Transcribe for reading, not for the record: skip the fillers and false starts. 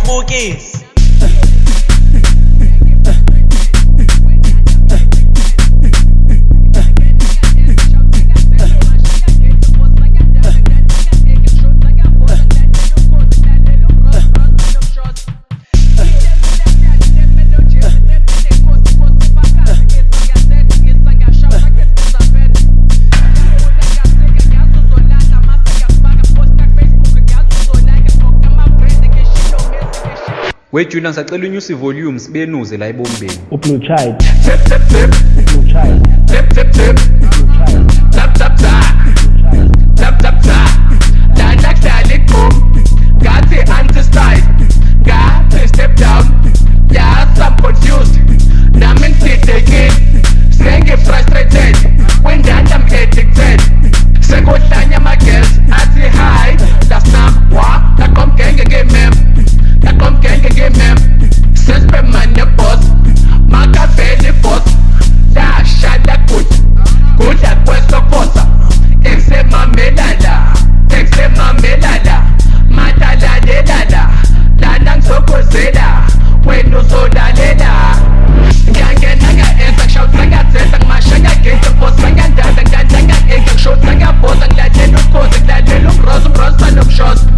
usibukise. We Julian sacela unyusa volume sibenuze la ebombeni. Blue child. Blue child. Tap tap tap. Tap tap tap. La la la boom. Got the anti-style. Got the step down. Yeah, I'm confused. Now I'm again. Saying get frustrated. When that I'm addicted. Say go tanya my girls. I say hi. That's not what. I come gang again, ma'am. I come gang again, ma'am. Says be man your boss. Maka belly boss. Da shada good. Good at West of Fossa. Exema melada. Exema melada. Matala de lada. Lanang soko zeda. When so da leda. Gange nanga esa shout sanga zetang mashanga gate boss sanga dadang dadang eka shout sanga boss ang la denu ko sanga denu bros bros panok shots.